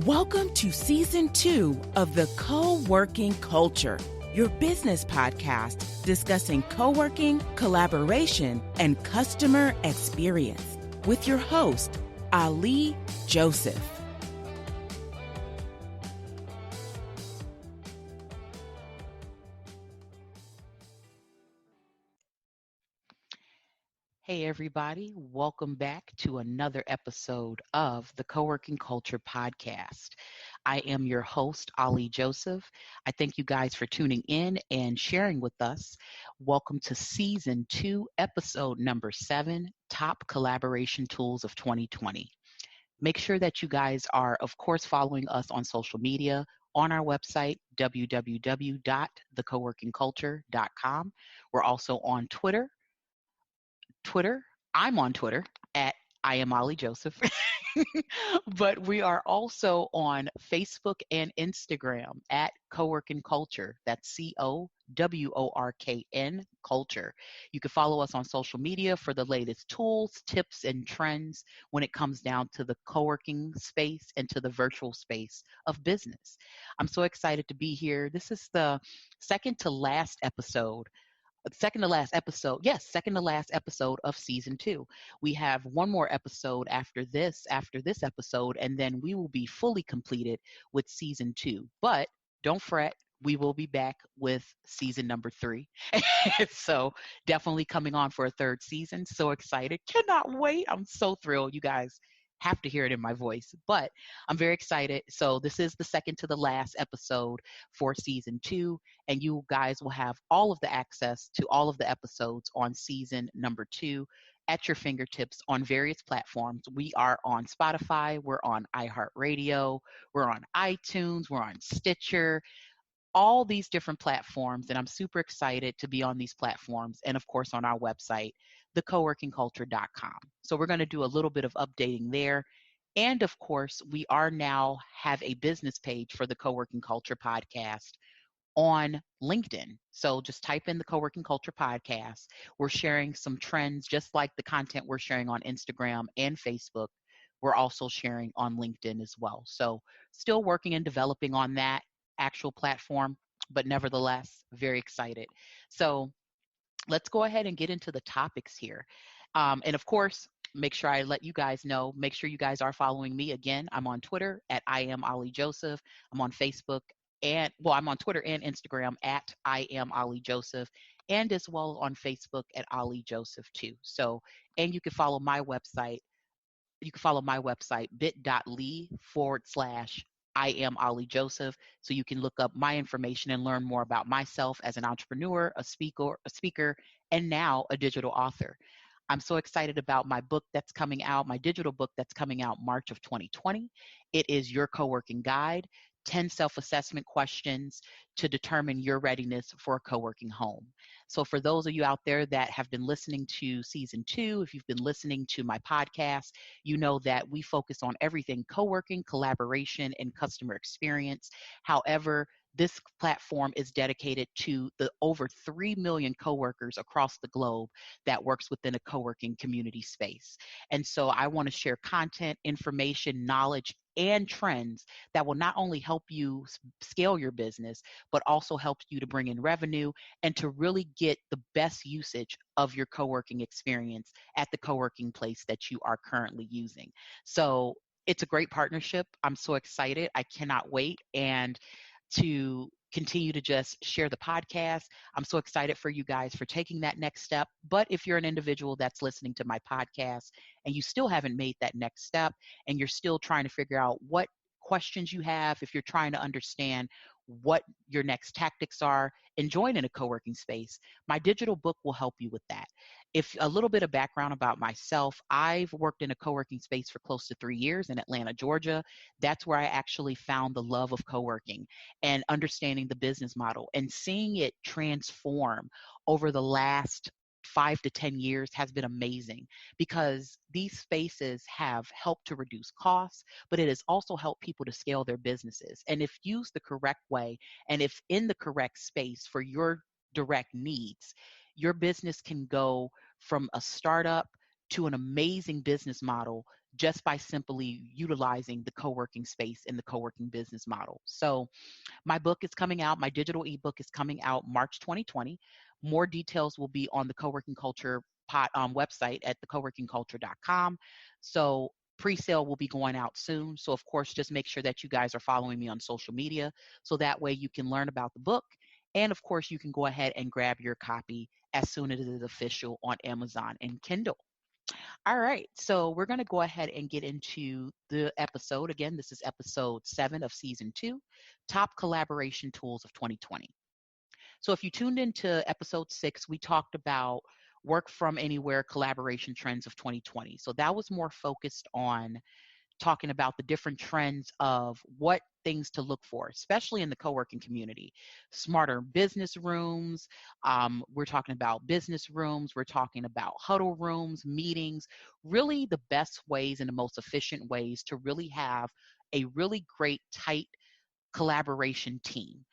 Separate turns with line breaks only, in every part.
Welcome to Season 2 of The Co-Working Culture, your business podcast discussing co-working, collaboration, and customer experience with your host, Ali Joseph. Hey, everybody. Welcome back to another episode of the Co-working Culture podcast. I am your host, Ali Joseph. I thank you guys for tuning in and sharing with us. Welcome to Season 2, Episode number 7, Top Collaboration Tools of 2020. Make sure that you guys are, of course, following us on social media, on our website, www.thecoworkingculture.com. We're also on Twitter. I'm on Twitter at I am Ali Joseph. But we are also on Facebook and Instagram at Coworking Culture. That's COWORKN Culture. You can follow us on social media for the latest tools, tips, and trends when it comes down to the co-working space and to the virtual space of business. I'm so excited to be here. This is the second to last episode second to last episode of season 2. We have one more episode after this episode, and then we will be fully completed with season 2. But don't fret, we will be back with season number 3. So definitely coming on for a third season. So excited. Cannot wait. I'm so thrilled. You guys have to hear it in my voice, but I'm very excited. So this is the second to the last episode for season 2, and you guys will have all of the access to all of the episodes on season number 2 at your fingertips on various platforms. We are on Spotify, we're on iHeartRadio, we're on iTunes, we're on Stitcher, all these different platforms, and I'm super excited to be on these platforms, and of course on our website, thecoworkingculture.com. So we're going to do a little bit of updating there. And of course, we are now have a business page for the Co-working Culture podcast on LinkedIn. So just type in the Co-working Culture podcast. We're sharing some trends, just like the content we're sharing on Instagram and Facebook. We're also sharing on LinkedIn as well. So still working and developing on that actual platform, but nevertheless, very excited. So let's go ahead and get into the topics here. And of course, make sure I let you guys know, make sure you guys are following me. Again, I'm on Twitter at I am Ali Joseph. I'm on Facebook I'm on Twitter and Instagram at I am Ali Joseph, and as well on Facebook at Ali Joseph too. So, and you can follow my website. You can follow my website, bit.ly/. I am Ali Joseph. So you can look up my information and learn more about myself as an entrepreneur, a speaker, and now a digital author. I'm so excited about my book that's coming out, my digital book that's coming out March of 2020. It is Your Co-working Guide, 10 self-assessment questions to determine your readiness for a co-working home. So for those of you out there that have been listening to season 2, if you've been listening to my podcast, you know that we focus on everything co-working, collaboration, and customer experience. However, this platform is dedicated to the over 3 million coworkers across the globe that works within a co-working community space. And so I want to share content, information, knowledge, and trends that will not only help you scale your business, but also help you to bring in revenue and to really get the best usage of your co-working experience at the co-working place that you are currently using. So it's a great partnership. I'm so excited. I cannot wait. And to continue to just share the podcast. I'm so excited for you guys for taking that next step. But if you're an individual that's listening to my podcast and you still haven't made that next step and you're still trying to figure out what questions you have, if you're trying to understand what your next tactics are in joining a co-working space, my digital book will help you with that. If a little bit of background about myself, I've worked in a co-working space for close to 3 years in Atlanta, Georgia. That's where I actually found the love of co-working and understanding the business model and seeing it transform over the last 5 to 10 years has been amazing, because these spaces have helped to reduce costs, but it has also helped people to scale their businesses. And if used the correct way, and if in the correct space for your direct needs, your business can go from a startup to an amazing business model just by simply utilizing the co-working space in the co-working business model. So my book is coming out. My digital ebook is coming out March 2020. More details will be on the Co-working Culture website at thecoworkingculture.com. So pre-sale will be going out soon. So of course, just make sure that you guys are following me on social media, so that way you can learn about the book. And of course, you can go ahead and grab your copy as soon as it is official on Amazon and Kindle. All right, so we're going to go ahead and get into the episode. Again, this is episode 7 of season 2, Top Collaboration Tools of 2020. So if you tuned into episode 6, we talked about work from anywhere collaboration trends of 2020. So that was more focused on talking about the different trends of what things to look for, especially in the co-working community. Smarter business rooms. We're talking about business rooms. We're talking about huddle rooms, meetings, really the best ways and the most efficient ways to really have a really great, tight collaboration team.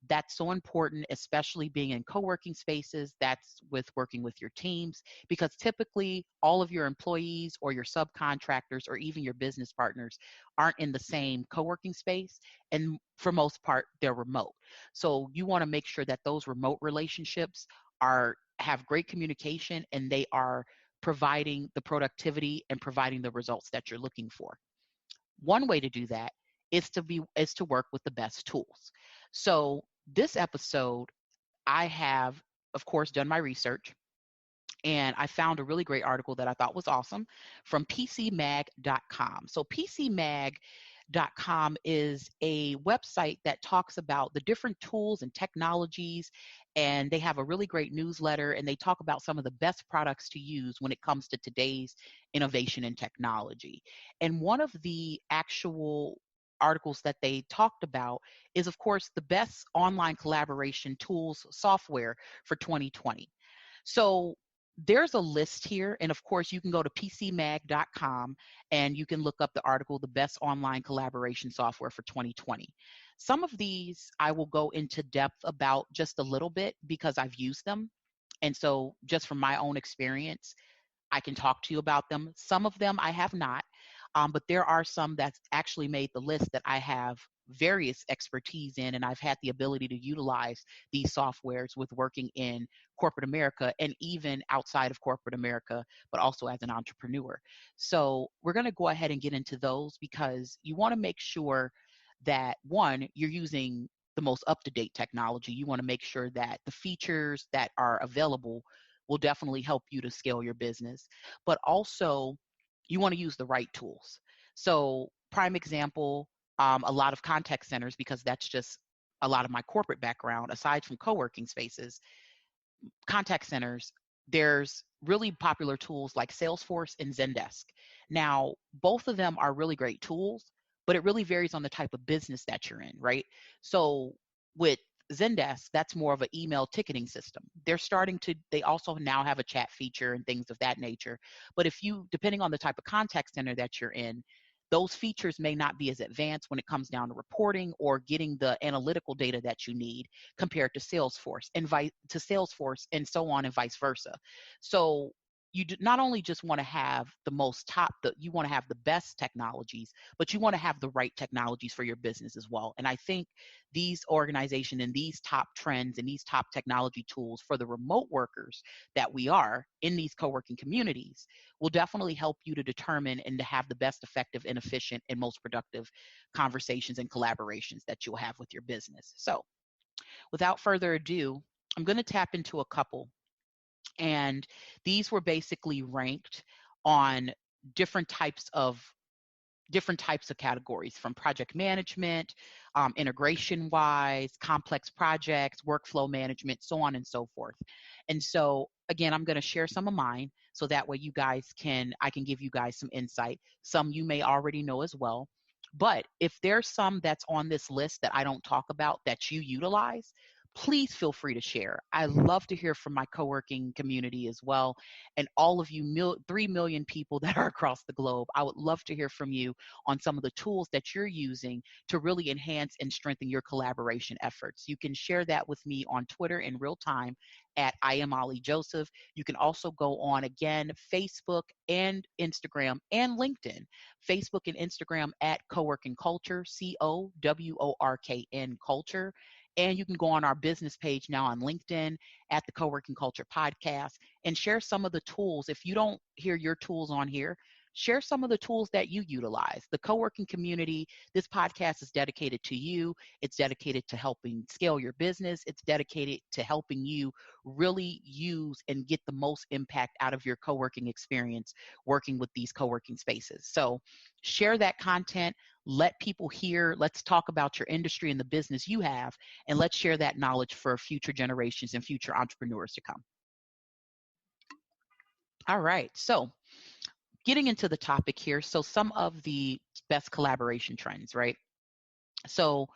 That's so important, especially being in co-working spaces. That's with working with your teams, because typically all of your employees or your subcontractors or even your business partners aren't in the same co-working space. And for most part, they're remote. So you want to make sure that those remote relationships have great communication and they are providing the productivity and providing the results that you're looking for. One way to do that is to work with the best tools. So this episode, I have, of course, done my research, and I found a really great article that I thought was awesome from PCMag.com. So PCMag.com is a website that talks about the different tools and technologies, and they have a really great newsletter, and they talk about some of the best products to use when it comes to today's innovation and technology. And one of the actual articles that they talked about is, of course, the best online collaboration tools software for 2020. So there's a list here, and of course, you can go to pcmag.com and you can look up the article, The Best Online Collaboration Software for 2020. Some of these I will go into depth about just a little bit because I've used them. And so, just from my own experience, I can talk to you about them. Some of them I have not, but there are some that's actually made the list that I have various expertise in, and I've had the ability to utilize these softwares with working in corporate America and even outside of corporate America, but also as an entrepreneur. So we're going to go ahead and get into those because you want to make sure that, one, you're using the most up-to-date technology. You want to make sure that the features that are available will definitely help you to scale your business, but also you want to use the right tools. So prime example, a lot of contact centers, because that's just a lot of my corporate background, aside from co-working spaces, contact centers, there's really popular tools like Salesforce and Zendesk. Now, both of them are really great tools, but it really varies on the type of business that you're in, right? So with Zendesk, that's more of an email ticketing system. They also now have a chat feature and things of that nature. But depending on the type of contact center that you're in, those features may not be as advanced when it comes down to reporting or getting the analytical data that you need compared to Salesforce and so on and vice versa. So not only just want to have you want to have the best technologies, but you want to have the right technologies for your business as well. And I think these organizations and these top trends and these top technology tools for the remote workers that we are in these co-working communities will definitely help you to determine and to have the best effective and efficient and most productive conversations and collaborations that you'll have with your business. So without further ado, I'm going to tap into a couple. And these were basically ranked on different types of categories, from project management, integration wise, complex projects, workflow management, so on and so forth. And so again, I'm going to share some of mine so that way I can give you guys some insight. Some you may already know as well. But if there's some that's on this list that I don't talk about that you utilize, please feel free to share. I love to hear from my co-working community as well, and all of you 3 million people that are across the globe. I would love to hear from you on some of the tools that you're using to really enhance and strengthen your collaboration efforts. You can share that with me on Twitter in real time at I am Ollie Joseph. You can also go on again Facebook and Instagram and LinkedIn. Facebook and Instagram at Coworking Culture, COWORKN Culture. And you can go on our business page now on LinkedIn at the Co-working Culture Podcast and share some of the tools. If you don't hear your tools on here, share some of the tools that you utilize. The co-working community, this podcast is dedicated to you. It's dedicated to helping scale your business. It's dedicated to helping you really use and get the most impact out of your co-working experience working with these co-working spaces. So share that content. Let people hear. Let's talk about your industry and the business you have, and let's share that knowledge for future generations and future entrepreneurs to come. All right. So getting into the topic here. So some of the best collaboration trends, right? So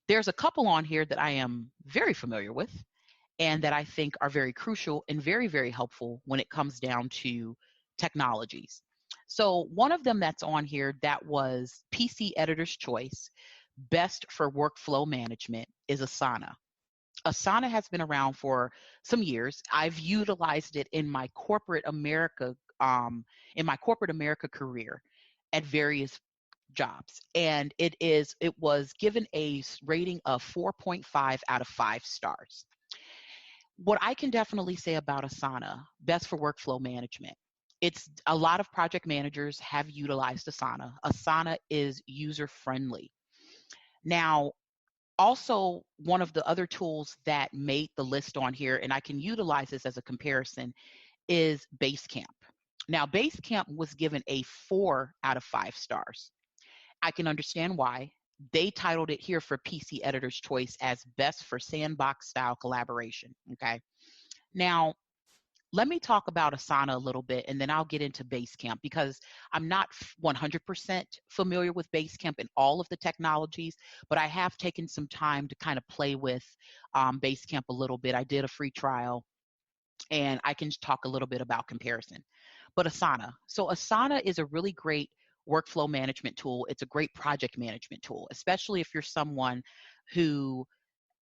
there's a couple on here that I am very familiar with and that I think are very crucial and very, very helpful when it comes down to technologies. So one of them that's on here that was PC Editor's Choice, best for workflow management, is Asana. Asana has been around for some years. I've utilized it in my corporate America career at various jobs, and it was given a rating of 4.5 out of 5 stars. What I can definitely say about Asana, best for workflow management, it's a lot of project managers have utilized Asana. Asana is user friendly. Now, also, one of the other tools that made the list on here, and I can utilize this as a comparison, is Basecamp. Now, Basecamp was given a 4 out of 5 stars. I can understand why. They titled it here for PC Editor's Choice as best for sandbox style collaboration. Okay. Now, let me talk about Asana a little bit, and then I'll get into Basecamp because I'm not 100% familiar with Basecamp and all of the technologies, but I have taken some time to kind of play with Basecamp a little bit. I did a free trial, and I can talk a little bit about comparison. But Asana. So Asana is a really great workflow management tool. It's a great project management tool, especially if you're someone who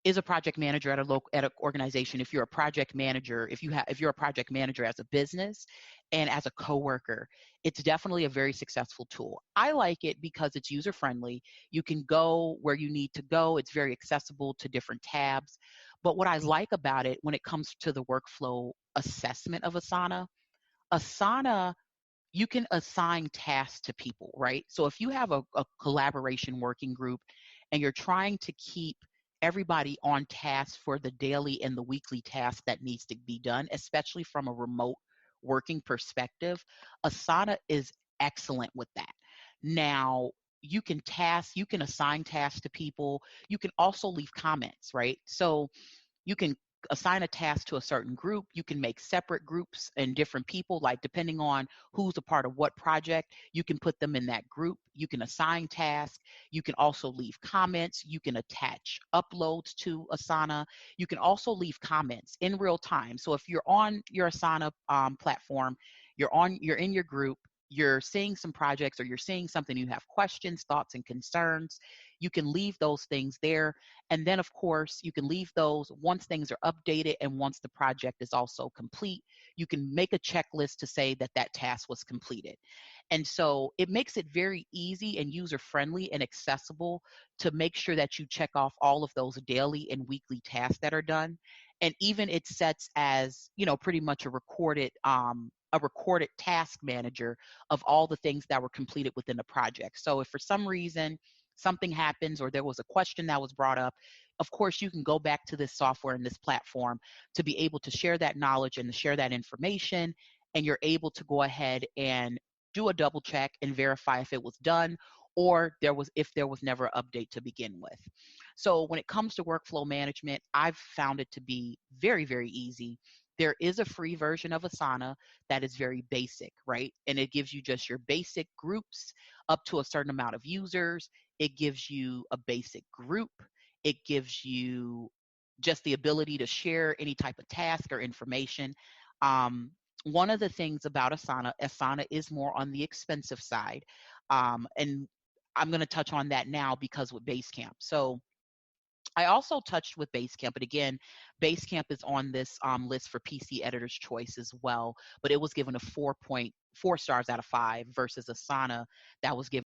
is a project manager at an organization. If you're a project manager, if you're a project manager as a business and as a coworker, it's definitely a very successful tool. I like it because it's user friendly. You can go where you need to go. It's very accessible to different tabs. But what I like about it when it comes to the workflow assessment of Asana, you can assign tasks to people, right? So if you have a collaboration working group and you're trying to keep everybody on task for the daily and the weekly tasks that needs to be done, especially from a remote working perspective, Asana is excellent with that. Now, you can assign tasks to people. You can also leave comments, right? So you can assign a task to a certain group. You can make separate groups and different people, like depending on who's a part of what project, you can put them in that group. You can assign tasks. You can also leave comments. You can attach uploads to Asana. You can also leave comments in real time. So if you're on your Asana platform, you're in your group, you're seeing some projects or you're seeing something, you have questions, thoughts, and concerns, you can leave those things there. And then, of course, you can leave those once things are updated and once the project is also complete. You can make a checklist to say that that task was completed. And so it makes it very easy and user friendly and accessible to make sure that you check off all of those daily and weekly tasks that are done. And even it sets as, pretty much a recorded task manager of all the things that were completed within the project. So if for some reason something happens or there was a question that was brought up, of course you can go back to this software and this platform to be able to share that knowledge and to share that information, and you're able to go ahead and do a double check and verify if it was done or if there was never an update to begin with. So when it comes to workflow management, I've found it to be very, very easy. There is a free version of Asana that is very basic, right? And it gives you just your basic groups up to a certain amount of users. It gives you a basic group. It gives you just the ability to share any type of task or information. Um, One of the things about Asana is more on the expensive side. And I'm going to touch on that now because with Basecamp. So I also touched with Basecamp, but again, Basecamp is on this list for PC Editor's Choice as well, but it was given a 4.4 stars out of 5 versus Asana that was given